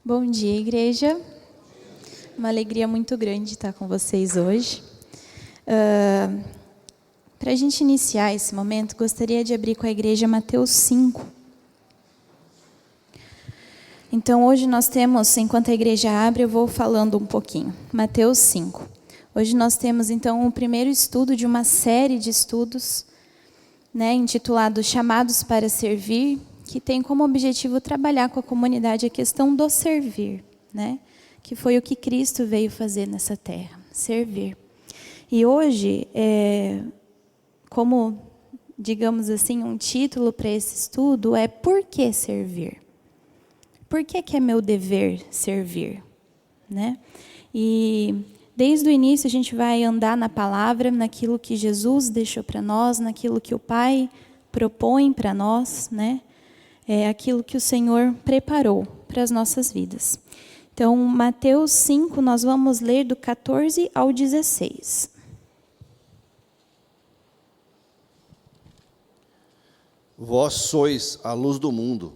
Bom dia, igreja. Uma alegria muito grande estar com vocês hoje. Para a gente iniciar esse momento, gostaria de abrir com a igreja Mateus 5. Então, hoje nós temos, enquanto a igreja abre, eu vou falando um pouquinho. Mateus 5. Hoje nós temos, então, o primeiro estudo de uma série de estudos, intitulado Chamados para Servir, que tem como objetivo trabalhar com a comunidade a questão do servir, que foi o que Cristo veio fazer nessa terra, servir. E hoje, como, digamos assim, um título para esse estudo é Por que servir? Por que é meu dever servir? E desde o início a gente vai andar na palavra, naquilo que Jesus deixou para nós, naquilo que o Pai propõe para nós, aquilo que o Senhor preparou para as nossas vidas. Então, Mateus 5, nós vamos ler do 14 ao 16. Vós sois a luz do mundo.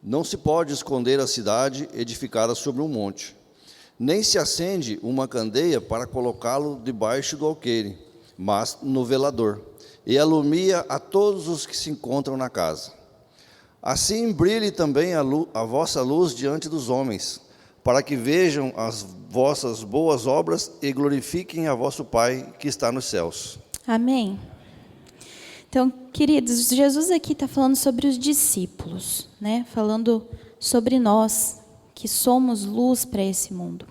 Não se pode esconder a cidade edificada sobre um monte. Nem se acende uma candeia para colocá-lo debaixo do alqueire, mas no velador, e alumia a todos os que se encontram na casa. Assim brilhe também a vossa luz diante dos homens, para que vejam as vossas boas obras e glorifiquem a vosso Pai que está nos céus. Amém. Então, queridos, Jesus aqui está falando sobre os discípulos, falando sobre nós, que somos luz para esse mundo.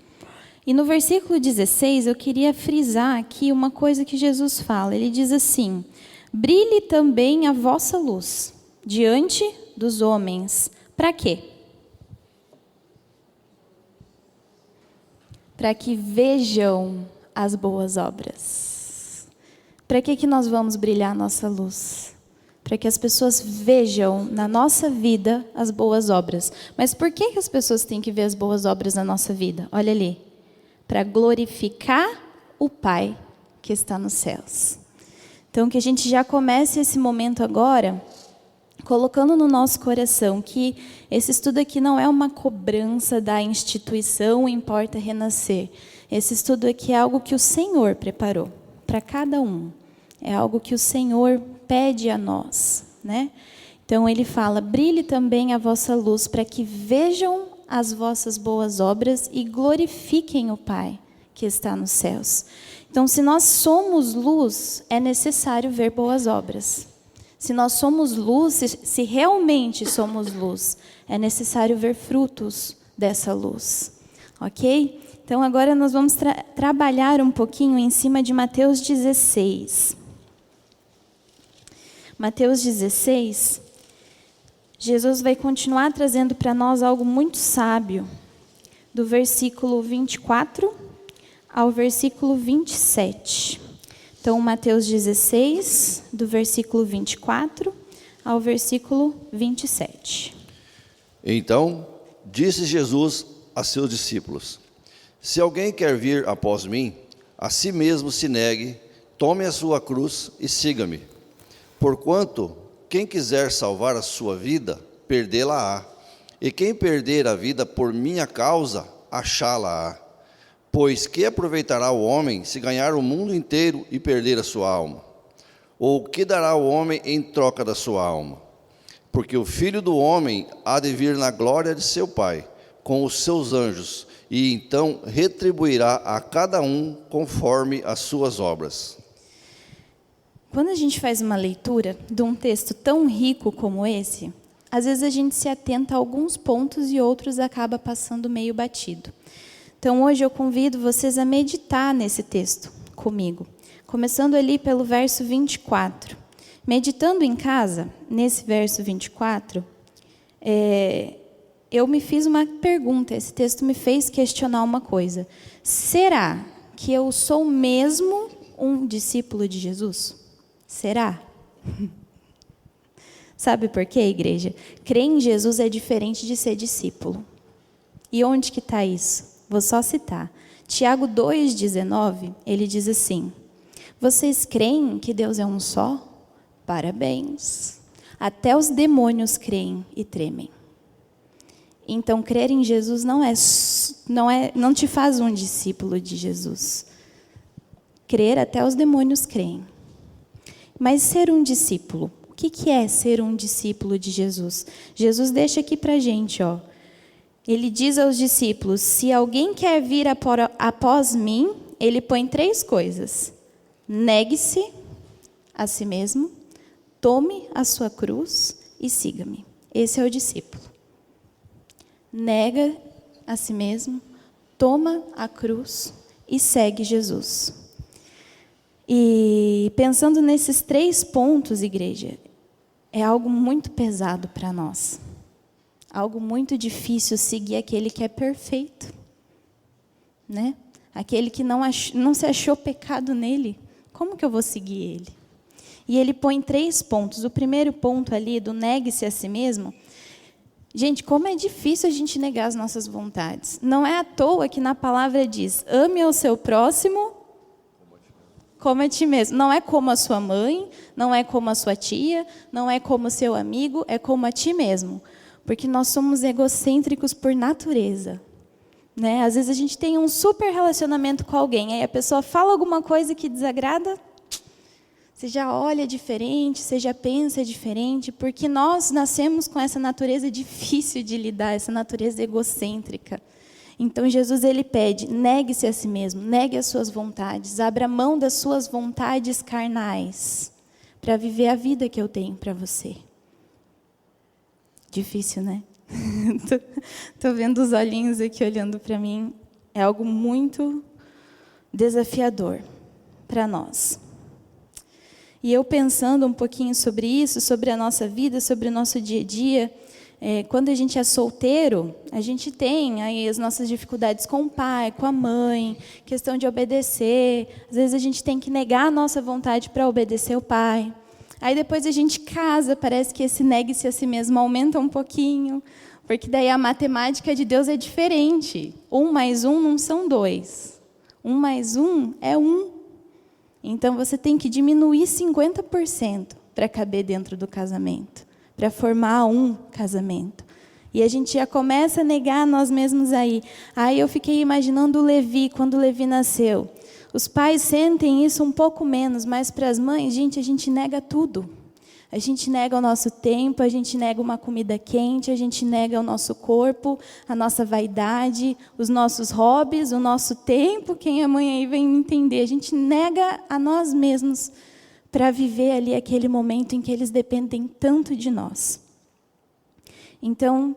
E no versículo 16, eu queria frisar aqui uma coisa que Jesus fala. Ele diz assim: brilhe também a vossa luz diante dos homens. Para quê? Para que vejam as boas obras. Para que nós vamos brilhar a nossa luz? Para que as pessoas vejam na nossa vida as boas obras. Mas por que as pessoas têm que ver as boas obras na nossa vida? Olha ali. Para glorificar o Pai que está nos céus. Então, que a gente já comece esse momento agora colocando no nosso coração que esse estudo aqui não é uma cobrança da instituição Importa Renascer. Esse estudo aqui é algo que o Senhor preparou para cada um. É algo que o Senhor pede a nós, Então ele fala: brilhe também a vossa luz para que vejam as vossas boas obras e glorifiquem o Pai que está nos céus. Então, se nós somos luz, é necessário ver boas obras. Se nós somos luz, se realmente somos luz, é necessário ver frutos dessa luz. Ok? Então, agora nós vamos trabalhar um pouquinho em cima de Mateus 16. Mateus 16, Jesus vai continuar trazendo para nós algo muito sábio, do versículo 24 ao versículo 27. Então, Mateus 16, do versículo 24 ao versículo 27. Então, disse Jesus a seus discípulos: se alguém quer vir após mim, a si mesmo se negue, tome a sua cruz e siga-me. Porquanto, quem quiser salvar a sua vida, perdê-la-á. E quem perder a vida por minha causa, achá-la-á. Pois que aproveitará o homem se ganhar o mundo inteiro e perder a sua alma? Ou que dará o homem em troca da sua alma? Porque o Filho do Homem há de vir na glória de seu Pai, com os seus anjos, e então retribuirá a cada um conforme as suas obras. Quando a gente faz uma leitura de um texto tão rico como esse, às vezes a gente se atenta a alguns pontos e outros acaba passando meio batido. Então, hoje eu convido vocês a meditar nesse texto comigo, começando ali pelo verso 24. Meditando em casa, nesse verso 24, eu me fiz uma pergunta, esse texto me fez questionar uma coisa. Será que eu sou mesmo um discípulo de Jesus? Será? Sabe por quê, igreja? Crer em Jesus é diferente de ser discípulo. E onde que está isso? Vou só citar. Tiago 2,19, ele diz assim: vocês creem que Deus é um só? Parabéns. Até os demônios creem e tremem. Então, crer em Jesus não te faz um discípulo de Jesus. Crer, até os demônios creem. Mas ser um discípulo, o que é ser um discípulo de Jesus? Jesus deixa aqui para a gente, ó. Ele diz aos discípulos: se alguém quer vir após mim, ele põe 3 coisas: negue-se a si mesmo, tome a sua cruz e siga-me. Esse é o discípulo. Nega a si mesmo, toma a cruz e segue Jesus. E pensando nesses 3 pontos, igreja, é algo muito pesado para nós. Algo muito difícil seguir aquele que é perfeito, né? Aquele que não se achou pecado nele. Como que eu vou seguir ele? E ele põe 3 pontos. O primeiro ponto ali, do negue-se a si mesmo. Gente, como é difícil a gente negar as nossas vontades. Não é à toa que na palavra diz: ame o seu próximo como a ti mesmo. Não é como a sua mãe, não é como a sua tia, não é como o seu amigo, é como a ti mesmo. Porque nós somos egocêntricos por natureza. Né? Às vezes a gente tem um super relacionamento com alguém, aí a pessoa fala alguma coisa que desagrada, você já olha diferente, você já pensa diferente, porque nós nascemos com essa natureza difícil de lidar, essa natureza egocêntrica. Então Jesus ele pede: negue-se a si mesmo, negue as suas vontades, abra mão das suas vontades carnais, para viver a vida que eu tenho para você. Difícil, né? Estou vendo os olhinhos aqui olhando para mim. É algo muito desafiador para nós. E eu pensando um pouquinho sobre isso, sobre a nossa vida, sobre o nosso dia a dia, quando a gente é solteiro, a gente tem aí as nossas dificuldades com o pai, com a mãe, questão de obedecer. Às vezes a gente tem que negar a nossa vontade para obedecer o pai. Aí depois a gente casa, parece que esse negue-se a si mesmo aumenta um pouquinho, porque daí a matemática de Deus é diferente. 1 mais 1 não são 2. 1 mais 1 é 1. Então você tem que diminuir 50% para caber dentro do casamento, para formar um casamento. E a gente já começa a negar a nós mesmos aí. Aí eu fiquei imaginando o Levi, quando o Levi nasceu. Os pais sentem isso um pouco menos, mas para as mães, gente, a gente nega tudo. A gente nega o nosso tempo, a gente nega uma comida quente, a gente nega o nosso corpo, a nossa vaidade, os nossos hobbies, o nosso tempo. Quem é mãe aí vem me entender. A gente nega a nós mesmos para viver ali aquele momento em que eles dependem tanto de nós. Então,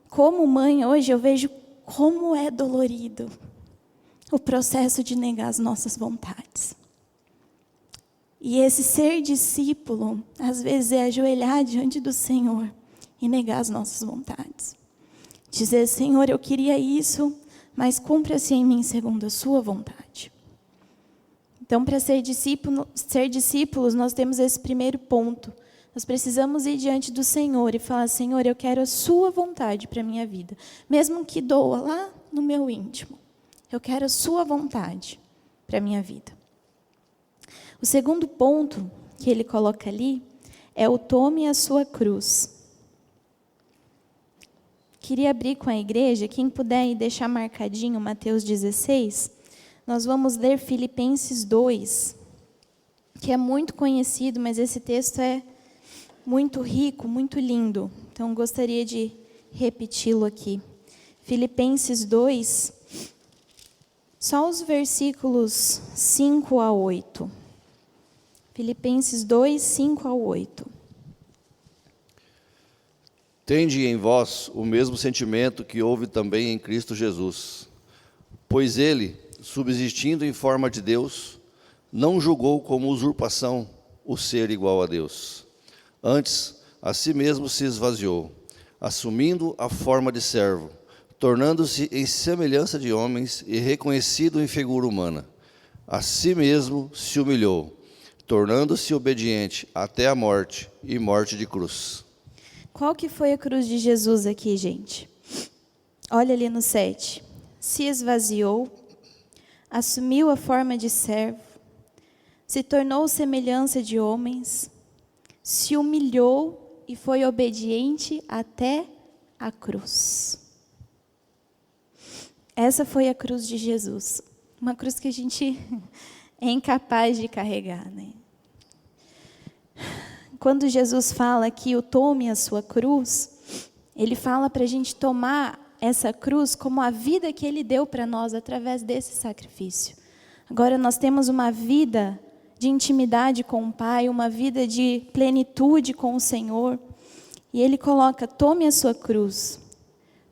como mãe, hoje eu vejo como é dolorido o processo de negar as nossas vontades. E esse ser discípulo, às vezes, é ajoelhar diante do Senhor e negar as nossas vontades. Dizer: Senhor, eu queria isso, mas cumpra-se em mim segundo a sua vontade. Então, para ser discípulos, nós temos esse primeiro ponto. Nós precisamos ir diante do Senhor e falar: Senhor, eu quero a sua vontade para a minha vida. Mesmo que doa lá no meu íntimo. Eu quero a sua vontade para a minha vida. O segundo ponto que ele coloca ali é o tome a sua cruz. Queria abrir com a igreja, quem puder deixar marcadinho Mateus 16, nós vamos ler Filipenses 2, que é muito conhecido, mas esse texto é muito rico, muito lindo. Então, gostaria de repeti-lo aqui. Filipenses 2, só os versículos 5 a 8. Filipenses 2, 5 a 8. Tende em vós o mesmo sentimento que houve também em Cristo Jesus. Pois ele, subsistindo em forma de Deus, não julgou como usurpação o ser igual a Deus. Antes, a si mesmo se esvaziou, assumindo a forma de servo, tornando-se em semelhança de homens e reconhecido em figura humana. A si mesmo se humilhou, tornando-se obediente até a morte e morte de cruz. Qual que foi a cruz de Jesus aqui, gente? Olha ali no 7. Se esvaziou, assumiu a forma de servo, se tornou semelhança de homens, se humilhou e foi obediente até a cruz. Essa foi a cruz de Jesus. Uma cruz que a gente é incapaz de carregar, né? Quando Jesus fala que o tome a sua cruz, ele fala para a gente tomar essa cruz como a vida que ele deu para nós através desse sacrifício. Agora nós temos uma vida de intimidade com o Pai, uma vida de plenitude com o Senhor. E ele coloca, tome a sua cruz.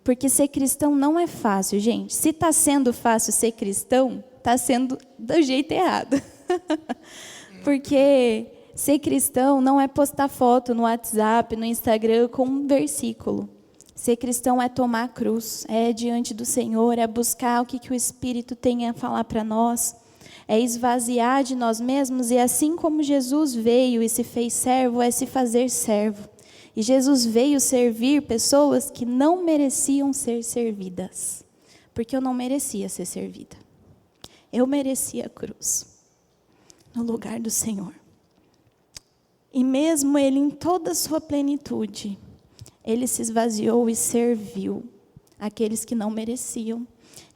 Porque ser cristão não é fácil, gente. Se está sendo fácil ser cristão, está sendo do jeito errado. Porque ser cristão não é postar foto no WhatsApp, no Instagram com um versículo. Ser cristão é tomar a cruz, é ir diante do Senhor, é buscar o que o Espírito tem a falar para nós, é esvaziar de nós mesmos e assim como Jesus veio e se fez servo, é se fazer servo. E Jesus veio servir pessoas que não mereciam ser servidas, porque eu não merecia ser servida. Eu merecia a cruz, no lugar do Senhor. E mesmo Ele em toda a sua plenitude, Ele se esvaziou e serviu aqueles que não mereciam.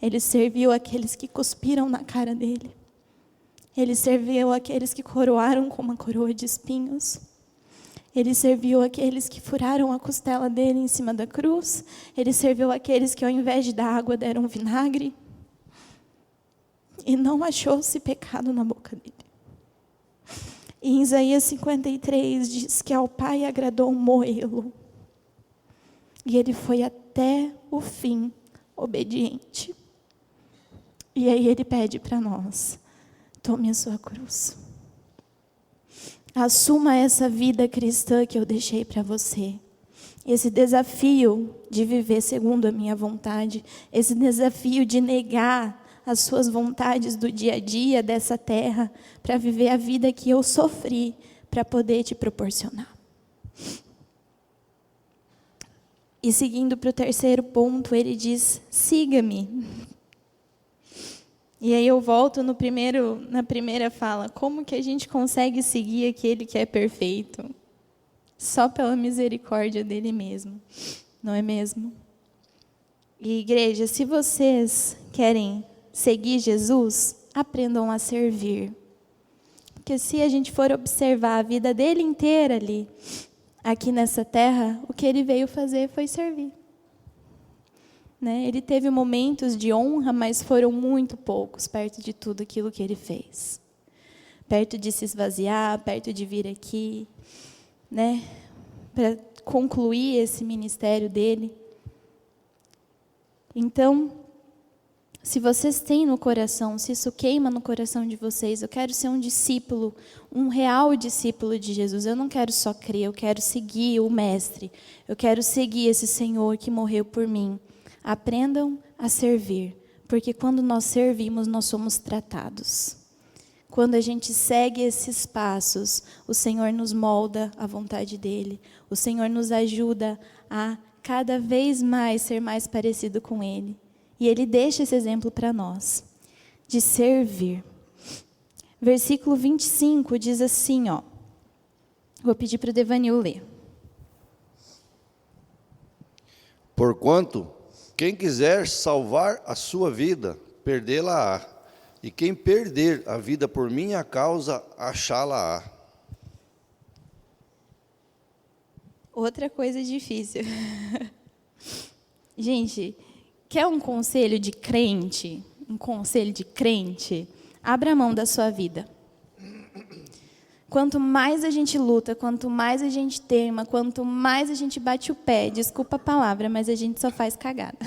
Ele serviu aqueles que cuspiram na cara dEle. Ele serviu aqueles que coroaram com uma coroa de espinhos. Ele serviu aqueles que furaram a costela dele em cima da cruz. Ele serviu aqueles que, ao invés de dar água, deram vinagre. E não achou-se pecado na boca dele. E em Isaías 53 diz que ao Pai agradou moê-lo. E ele foi até o fim obediente. E aí ele pede para nós, tome a sua cruz. Assuma essa vida cristã que eu deixei para você. Esse desafio de viver segundo a minha vontade. Esse desafio de negar as suas vontades do dia a dia dessa terra. Para viver a vida que eu sofri para poder te proporcionar. E seguindo para o terceiro ponto, ele diz, siga-me. E aí eu volto na primeira fala, como que a gente consegue seguir aquele que é perfeito? Só pela misericórdia dele mesmo, não é mesmo? E igreja, se vocês querem seguir Jesus, aprendam a servir. Porque se a gente for observar a vida dele inteira ali, aqui nessa terra, o que ele veio fazer foi servir. Né? Ele teve momentos de honra, mas foram muito poucos perto de tudo aquilo que ele fez. Perto de se esvaziar, perto de vir aqui, né? Para concluir esse ministério dele. Então, se vocês têm no coração, se isso queima no coração de vocês, eu quero ser um discípulo, um real discípulo de Jesus. Eu não quero só crer, eu quero seguir o Mestre. Eu quero seguir esse Senhor que morreu por mim. Aprendam a servir, porque quando nós servimos, nós somos tratados. Quando a gente segue esses passos, o Senhor nos molda à vontade dEle. O Senhor nos ajuda a cada vez mais ser mais parecido com Ele. E Ele deixa esse exemplo para nós, de servir. Versículo 25 diz assim, ó. Vou pedir para o Devanil ler. Porquanto, quem quiser salvar a sua vida, perdê-la-á. E quem perder a vida por minha causa, achá-la-á. Outra coisa difícil. Gente, quer um conselho de crente? Um conselho de crente? Abra a mão da sua vida. Quanto mais a gente luta, quanto mais a gente teima, quanto mais a gente bate o pé, desculpa a palavra, mas a gente só faz cagada.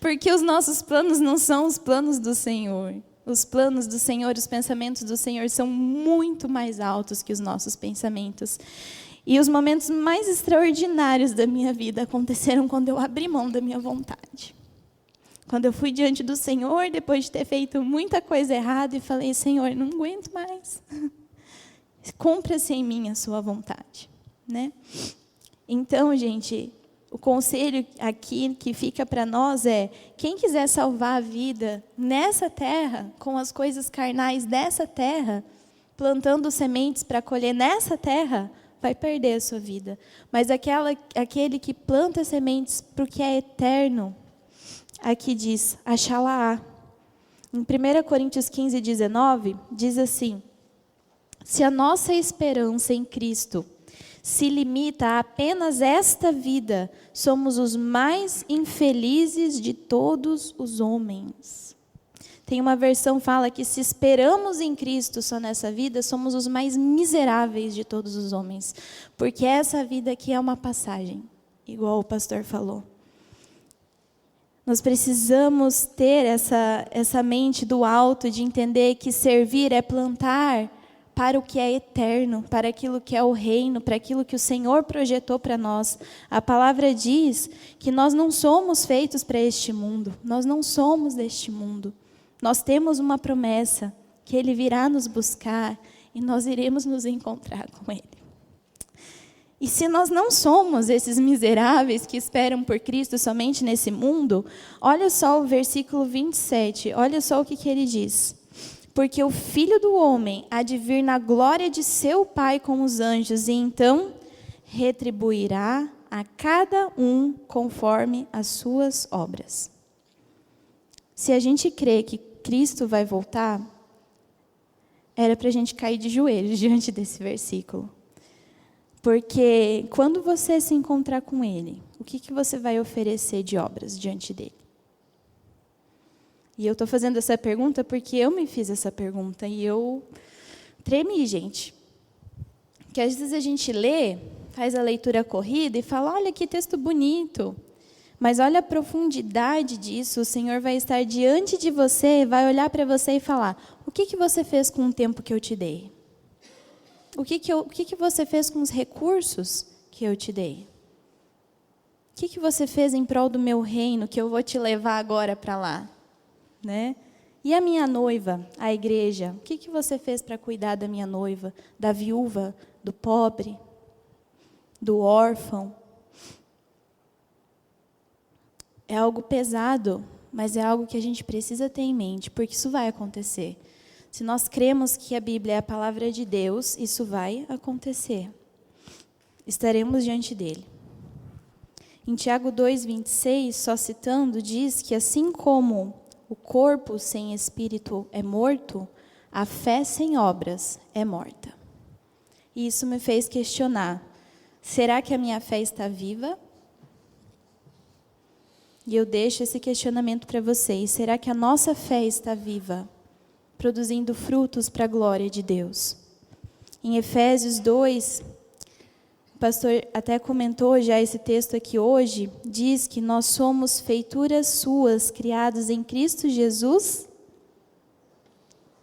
Porque os nossos planos não são os planos do Senhor. Os planos do Senhor, os pensamentos do Senhor são muito mais altos que os nossos pensamentos. E os momentos mais extraordinários da minha vida aconteceram quando eu abri mão da minha vontade. Quando eu fui diante do Senhor, depois de ter feito muita coisa errada, e falei, Senhor, não aguento mais. Cumpra-se em mim a sua vontade. Né? Então, gente, o conselho aqui que fica para nós é, quem quiser salvar a vida nessa terra, com as coisas carnais dessa terra, plantando sementes para colher nessa terra, vai perder a sua vida. Mas aquele que planta sementes para o que é eterno, aqui diz, Axalaá. Em 1 Coríntios 15, 19, diz assim: se a nossa esperança em Cristo se limita a apenas esta vida, somos os mais infelizes de todos os homens. Tem uma versão que fala que se esperamos em Cristo só nessa vida, somos os mais miseráveis de todos os homens. Porque essa vida aqui é uma passagem, igual o pastor falou. Nós precisamos ter essa mente do alto, de entender que servir é plantar para o que é eterno, para aquilo que é o reino, para aquilo que o Senhor projetou para nós. A palavra diz que nós não somos feitos para este mundo, nós não somos deste mundo. Nós temos uma promessa, que Ele virá nos buscar e nós iremos nos encontrar com Ele. E se nós não somos esses miseráveis que esperam por Cristo somente nesse mundo, olha só o versículo 27, olha só o que ele diz. Porque o Filho do Homem há de vir na glória de seu Pai com os anjos, e então retribuirá a cada um conforme as suas obras. Se a gente crê que Cristo vai voltar, era para a gente cair de joelhos diante desse versículo. Porque quando você se encontrar com Ele, o que você vai oferecer de obras diante dele? E eu estou fazendo essa pergunta porque eu me fiz essa pergunta e eu tremi, gente. Que às vezes a gente lê, faz a leitura corrida e fala, olha que texto bonito. Mas olha a profundidade disso, o Senhor vai estar diante de você, vai olhar para você e falar, o que você fez com o tempo que eu te dei? O que você fez com os recursos que eu te dei? O que você fez em prol do meu reino, que eu vou te levar agora para lá? Né? E a minha noiva, a igreja, o que você fez para cuidar da minha noiva, da viúva, do pobre, do órfão? É algo pesado, mas é algo que a gente precisa ter em mente, porque isso vai acontecer. Se nós cremos que a Bíblia é a palavra de Deus, isso vai acontecer. Estaremos diante dele. Em Tiago 2,26, só citando, diz que assim como o corpo sem espírito é morto, a fé sem obras é morta. E isso me fez questionar, será que a minha fé está viva? E eu deixo esse questionamento para vocês, será que a nossa fé está viva? Produzindo frutos para a glória de Deus. Em Efésios 2, o pastor até comentou já esse texto aqui hoje, diz que nós somos feituras suas, criados em Cristo Jesus,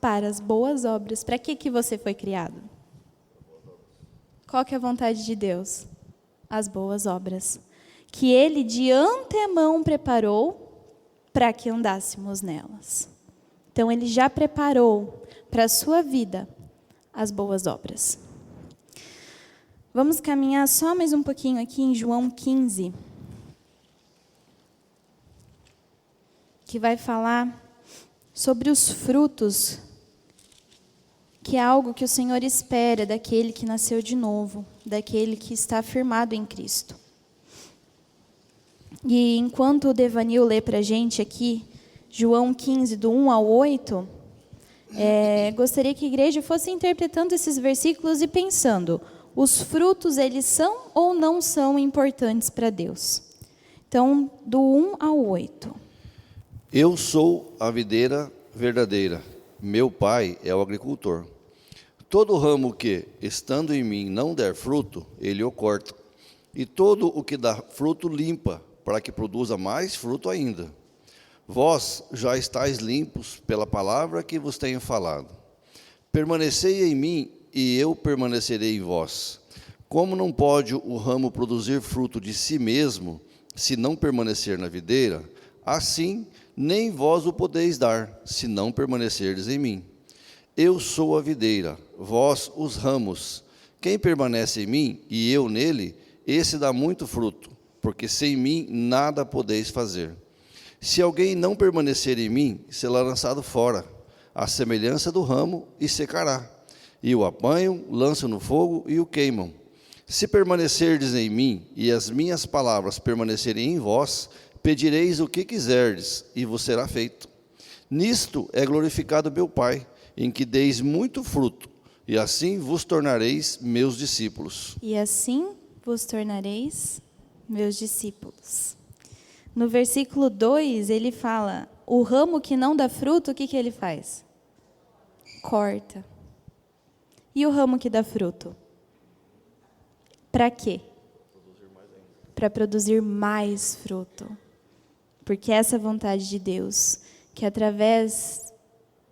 para as boas obras. Para que você foi criado? Qual que é a vontade de Deus? As boas obras. Que Ele de antemão preparou para que andássemos nelas. Então, Ele já preparou para a sua vida as boas obras. Vamos caminhar só mais um pouquinho aqui em João 15, que vai falar sobre os frutos, que é algo que o Senhor espera daquele que nasceu de novo, daquele que está firmado em Cristo. E enquanto o Devanil lê para a gente aqui, João 15, do 1 ao 8, gostaria que a igreja fosse interpretando esses versículos e pensando, os frutos, eles são ou não são importantes para Deus? Então, do 1 ao 8. Eu sou a videira verdadeira, meu pai é o agricultor. Todo ramo que, estando em mim, não der fruto, ele o corta. E todo o que dá fruto limpa, para que produza mais fruto ainda. Vós já estáis limpos pela palavra que vos tenho falado. Permanecei em mim, e eu permanecerei em vós. Como não pode o ramo produzir fruto de si mesmo, se não permanecer na videira, assim nem vós o podeis dar, se não permanecerdes em mim. Eu sou a videira, vós os ramos. Quem permanece em mim, e eu nele, esse dá muito fruto, porque sem mim nada podeis fazer. Se alguém não permanecer em mim, será lançado fora, à semelhança do ramo, e secará. E o apanham, lançam no fogo e o queimam. Se permanecerdes em mim, e as minhas palavras permanecerem em vós, Pedireis o que quiserdes, e vos será feito. Nisto é glorificado meu Pai, em que deis muito fruto, e assim vos tornareis meus discípulos. E assim vos tornareis meus discípulos. No versículo 2, ele fala, o ramo que não dá fruto, o que que ele faz? Corta. E o ramo que dá fruto? Para quê? Para produzir mais fruto. Porque essa é a vontade de Deus, que através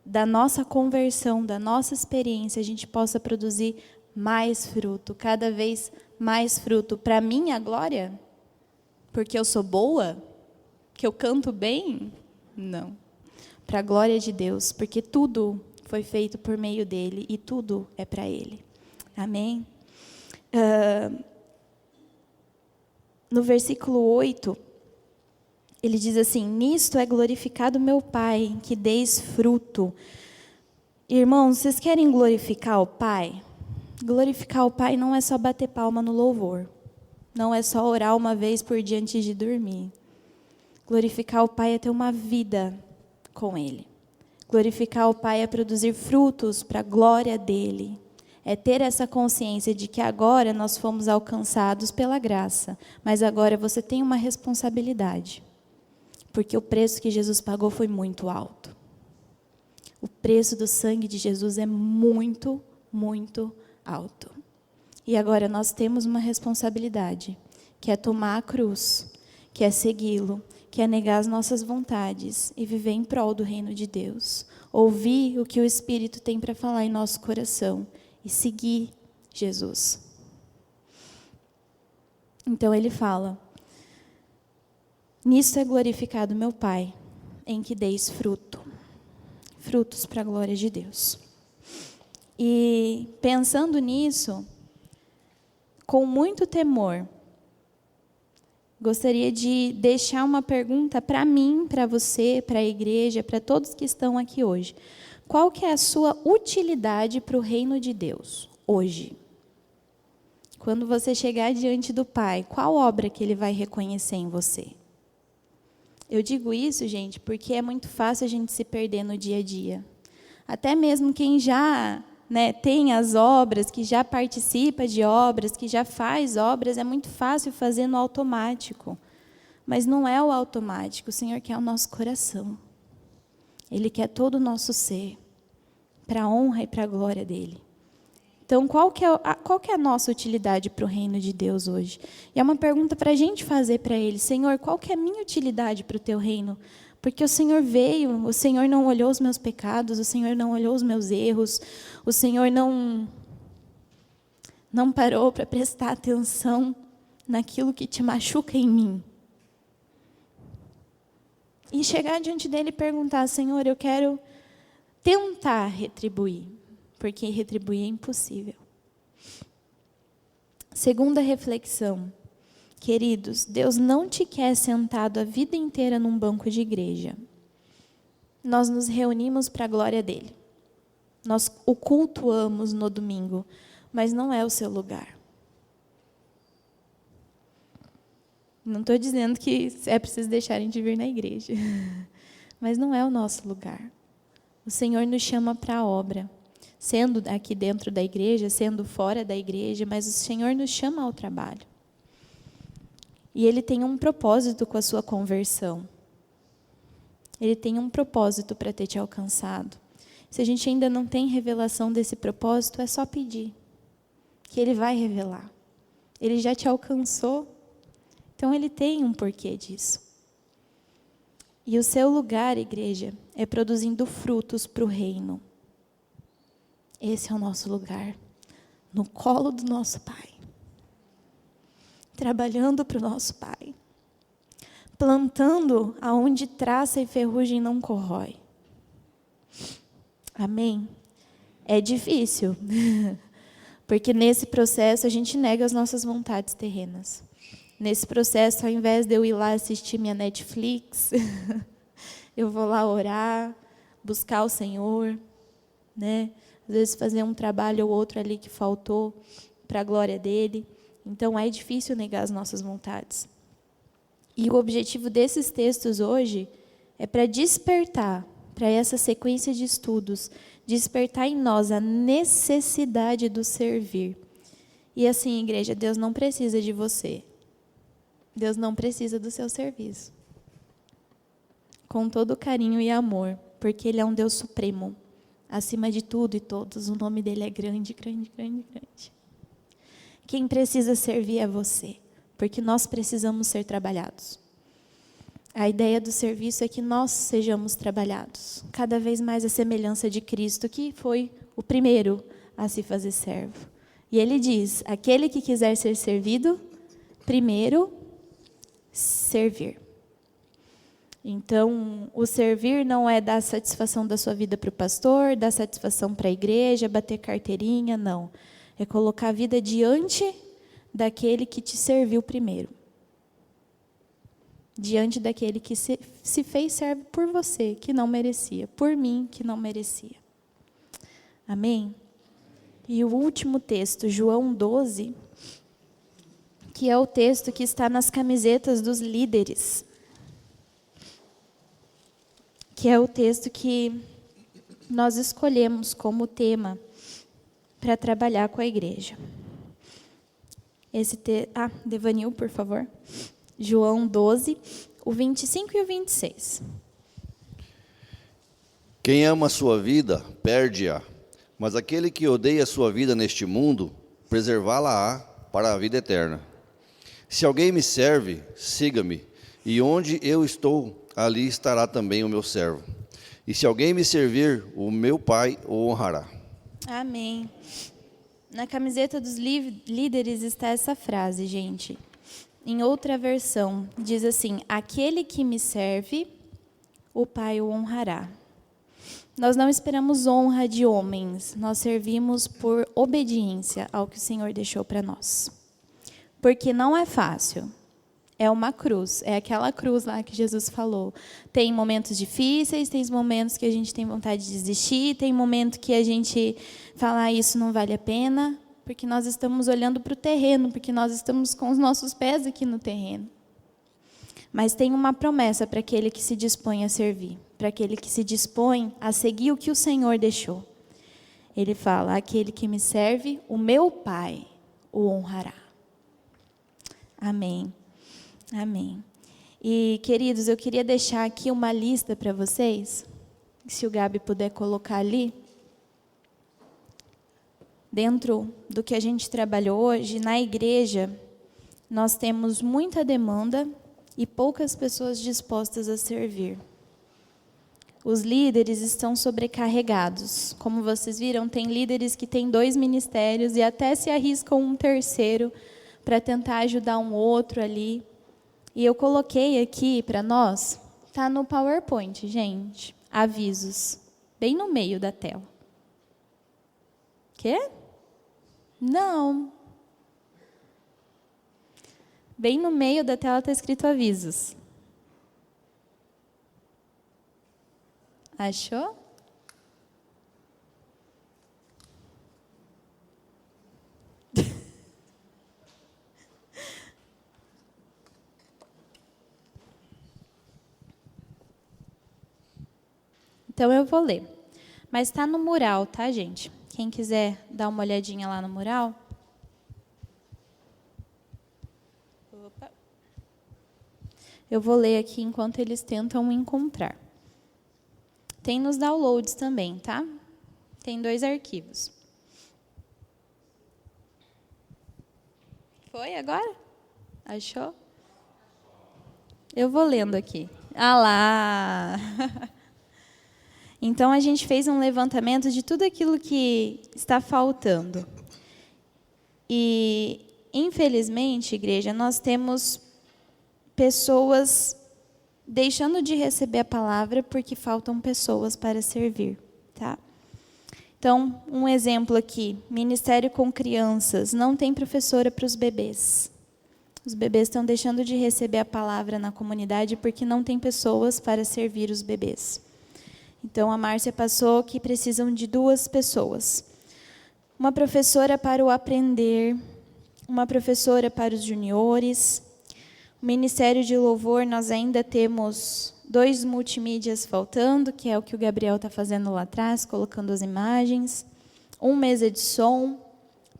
da nossa conversão, da nossa experiência, a gente possa produzir mais fruto, cada vez mais fruto. Para minha glória? Porque eu sou boa? Que eu canto bem? Não. Para a glória de Deus, porque tudo foi feito por meio dele e tudo é para ele. Amém? No versículo 8, ele diz assim, nisto é glorificado meu Pai, que deis fruto. Irmãos, vocês querem glorificar o Pai? Glorificar o Pai não é só bater palma no louvor. Não é só orar uma vez por dia antes de dormir. Glorificar o Pai é ter uma vida com Ele. Glorificar o Pai é produzir frutos para a glória dEle. É ter essa consciência de que agora nós fomos alcançados pela graça, mas agora você tem uma responsabilidade. Porque o preço que Jesus pagou foi muito alto. O preço do sangue de Jesus é muito, muito alto. E agora nós temos uma responsabilidade, que é tomar a cruz, que é segui-lo, que é negar as nossas vontades e viver em prol do reino de Deus. Ouvir o que o Espírito tem para falar em nosso coração e seguir Jesus. Então ele fala, nisto é glorificado meu Pai, em que deis fruto. Frutos para a glória de Deus. E pensando nisso, com muito temor, gostaria de deixar uma pergunta para mim, para você, para a igreja, para todos que estão aqui hoje. Qual que é a sua utilidade para o reino de Deus hoje? Quando você chegar diante do Pai, qual obra que Ele vai reconhecer em você? Eu digo isso, gente, porque é muito fácil a gente se perder no dia a dia. Até mesmo quem já tem as obras, que já participa de obras, que já faz obras, é muito fácil fazer no automático. Mas não é o automático, o Senhor quer o nosso coração. Ele quer todo o nosso ser, para a honra e para a glória dEle. Então, qual que é a nossa utilidade para o reino de Deus hoje? E é uma pergunta para a gente fazer para Ele. Senhor, qual que é a minha utilidade para o Teu reino? Porque o Senhor veio, o Senhor não olhou os meus pecados, o Senhor não olhou os meus erros, o Senhor não parou para prestar atenção naquilo que te machuca em mim. E chegar diante dEle e perguntar, Senhor, eu quero tentar retribuir, porque retribuir é impossível. Segunda reflexão. Queridos, Deus não te quer sentado a vida inteira num banco de igreja. Nós nos reunimos para a glória dEle. Nós o cultuamos no domingo, mas não é o seu lugar. Não estou dizendo que é preciso deixarem de vir na igreja, mas não é o nosso lugar. O Senhor nos chama para a obra, sendo aqui dentro da igreja, sendo fora da igreja, mas o Senhor nos chama ao trabalho. E Ele tem um propósito com a sua conversão. Ele tem um propósito para ter te alcançado. Se a gente ainda não tem revelação desse propósito, é só pedir, que Ele vai revelar. Ele já te alcançou, então Ele tem um porquê disso. E o seu lugar, igreja, é produzindo frutos para o reino. Esse é o nosso lugar, no colo do nosso Pai. Trabalhando para o nosso Pai. Plantando aonde traça e ferrugem não corrói. Amém? É difícil, porque nesse processo a gente nega as nossas vontades terrenas. Nesse processo, ao invés de eu ir lá assistir minha Netflix, eu vou lá orar, buscar o Senhor, Às vezes fazer um trabalho ou outro ali que faltou para a glória dEle. Então, é difícil negar as nossas vontades. E o objetivo desses textos hoje é para despertar, para essa sequência de estudos, despertar em nós a necessidade do servir. E assim, igreja, Deus não precisa de você. Deus não precisa do seu serviço. Com todo carinho e amor, porque Ele é um Deus supremo, acima de tudo e todos. O nome dEle é grande, grande, grande, grande. Quem precisa servir é você, porque nós precisamos ser trabalhados. A ideia do serviço é que nós sejamos trabalhados, cada vez mais a semelhança de Cristo, que foi o primeiro a se fazer servo. E Ele diz, aquele que quiser ser servido, primeiro servir. Então, o servir não é dar satisfação da sua vida para o pastor, dar satisfação para a igreja, bater carteirinha, não. É colocar a vida diante daquele que te serviu primeiro. Diante daquele que se fez servo por você, que não merecia, por mim, que não merecia. Amém? E o último texto, João 12, que é o texto que está nas camisetas dos líderes. Que é o texto que nós escolhemos como tema para trabalhar com a igreja. Devanil, por favor. João 12, o 25 e o 26. Quem ama a sua vida, perde-a. Mas aquele que odeia a sua vida neste mundo, preservá-la-á para a vida eterna. Se alguém me serve, siga-me. E onde eu estou, ali estará também o meu servo. E se alguém me servir, o meu Pai o honrará. Amém. Na camiseta dos líderes está essa frase, gente. Em outra versão, diz assim: aquele que me serve, o Pai o honrará. Nós não esperamos honra de homens, nós servimos por obediência ao que o Senhor deixou para nós. Porque não é fácil. É uma cruz, é aquela cruz lá que Jesus falou. Tem momentos difíceis, tem momentos que a gente tem vontade de desistir, tem momento que a gente fala, isso não vale a pena, porque nós estamos olhando para o terreno, porque nós estamos com os nossos pés aqui no terreno. Mas tem uma promessa para aquele que se dispõe a servir, para aquele que se dispõe a seguir o que o Senhor deixou. Ele fala, aquele que me serve, o meu Pai o honrará. Amém. Amém. E, queridos, eu queria deixar aqui uma lista para vocês, se o Gabi puder colocar ali. Dentro do que a gente trabalhou hoje, na igreja, nós temos muita demanda e poucas pessoas dispostas a servir. Os líderes estão sobrecarregados. Como vocês viram, tem líderes que têm 2 ministérios e até se arriscam um terceiro para tentar ajudar um outro ali. E eu coloquei aqui para nós, está no PowerPoint, gente, avisos, bem no meio da tela. Quê? Não. Bem no meio da tela está escrito avisos. Achou? Então eu vou ler. Mas está no mural, tá, gente? Quem quiser dar uma olhadinha lá no mural. Opa. Eu vou ler aqui enquanto eles tentam encontrar. Tem nos downloads também, tá? Tem 2 arquivos. Foi agora? Achou? Eu vou lendo aqui. Ah lá! Então, a gente fez um levantamento de tudo aquilo que está faltando. E, infelizmente, igreja, nós temos pessoas deixando de receber a palavra porque faltam pessoas para servir, tá? Então, um exemplo aqui, ministério com crianças, não tem professora para os bebês. Os bebês estão deixando de receber a palavra na comunidade porque não tem pessoas para servir os bebês. Então, a Márcia passou que precisam de 2 pessoas. Uma professora para o aprender, uma professora para os juniores, Ministério de Louvor, nós ainda temos 2 multimídias faltando, que é o que o Gabriel está fazendo lá atrás, colocando as imagens. 1 mesa de som,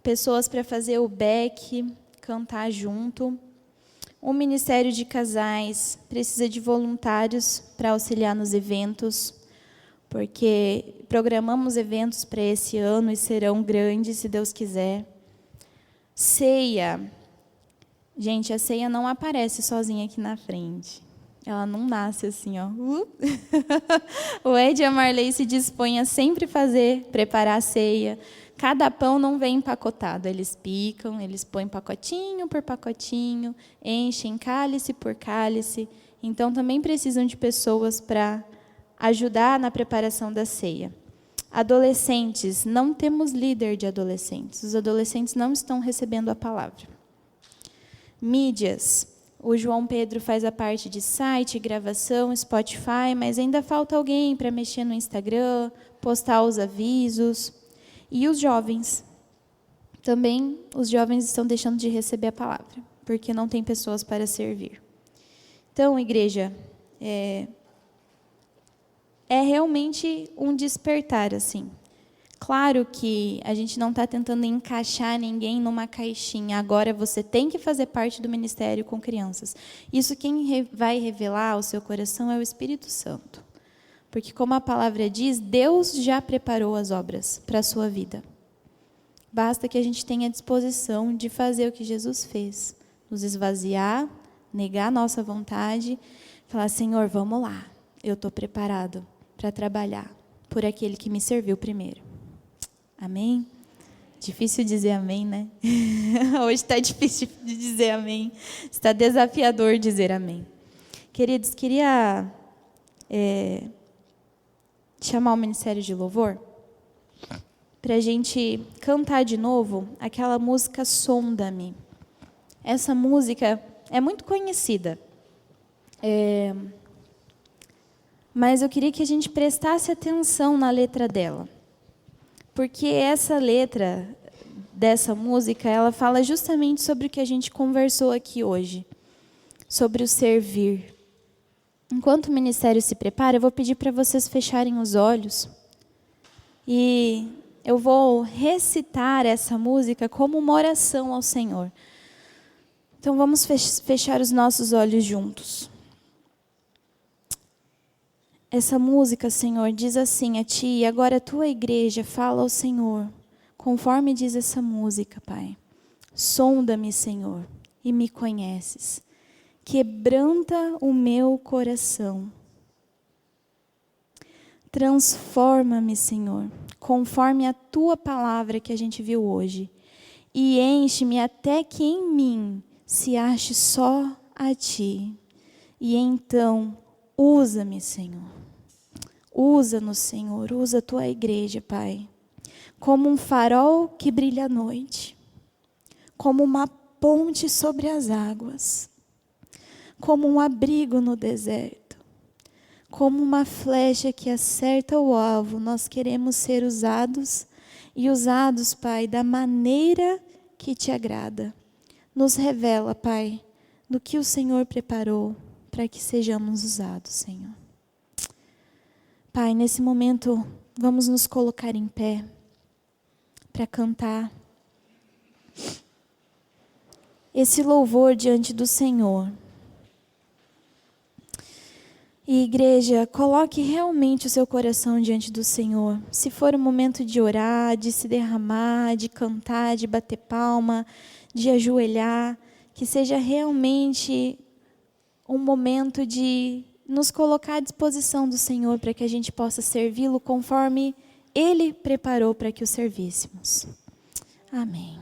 pessoas para fazer o back, cantar junto. O Ministério de Casais precisa de voluntários para auxiliar nos eventos, porque programamos eventos para esse ano e serão grandes, se Deus quiser. Ceia. Gente, a ceia não aparece sozinha aqui na frente. Ela não nasce assim, ó. O Ed e a Marley se dispõem a sempre preparar a ceia. Cada pão não vem empacotado, eles picam, eles põem pacotinho por pacotinho, enchem cálice por cálice. Então, também precisam de pessoas para ajudar na preparação da ceia. Adolescentes, não temos líder de adolescentes. Os adolescentes não estão recebendo a palavra. Mídias, o João Pedro faz a parte de site, gravação, Spotify, mas ainda falta alguém para mexer no Instagram, postar os avisos. E os jovens, também os jovens estão deixando de receber a palavra, porque não tem pessoas para servir. Então, igreja, é realmente um despertar, assim. Claro que a gente não está tentando encaixar ninguém numa caixinha. Agora você tem que fazer parte do ministério com crianças. Isso quem vai revelar ao seu coração é o Espírito Santo. Porque, como a palavra diz, Deus já preparou as obras para a sua vida. Basta que a gente tenha disposição de fazer o que Jesus fez. Nos esvaziar, negar a nossa vontade, falar, Senhor, vamos lá. Eu estou preparado para trabalhar por aquele que me serviu primeiro. Amém? Difícil dizer amém, né? Hoje está difícil de dizer amém. Está desafiador dizer amém. Queridos, queria chamar o Ministério de Louvor para a gente cantar de novo aquela música Sonda-me. Essa música é muito conhecida, mas eu queria que a gente prestasse atenção na letra dela, porque essa letra dessa música, ela fala justamente sobre o que a gente conversou aqui hoje, sobre o servir. Enquanto o ministério se prepara, eu vou pedir para vocês fecharem os olhos e eu vou recitar essa música como uma oração ao Senhor. Então vamos fechar os nossos olhos juntos. Essa música, Senhor, diz assim a Ti, e agora a Tua igreja fala ao Senhor, conforme diz essa música, Pai. Sonda-me, Senhor, e me conheces. Quebranta o meu coração. Transforma-me, Senhor, conforme a Tua palavra que a gente viu hoje. E enche-me até que em mim se ache só a Ti. E então, usa-me, Senhor. Usa-nos, Senhor. Usa a Tua igreja, Pai. Como um farol que brilha à noite. Como uma ponte sobre as águas. Como um abrigo no deserto, como uma flecha que acerta o alvo, nós queremos ser usados, e usados, Pai, da maneira que Te agrada. Nos revela, Pai, do que o Senhor preparou para que sejamos usados, Senhor. Pai, nesse momento, vamos nos colocar em pé para cantar esse louvor diante do Senhor. E, igreja, coloque realmente o seu coração diante do Senhor. Se for um momento de orar, de se derramar, de cantar, de bater palma, de ajoelhar, que seja realmente um momento de nos colocar à disposição do Senhor para que a gente possa servi-lo conforme Ele preparou para que o servíssemos. Amém.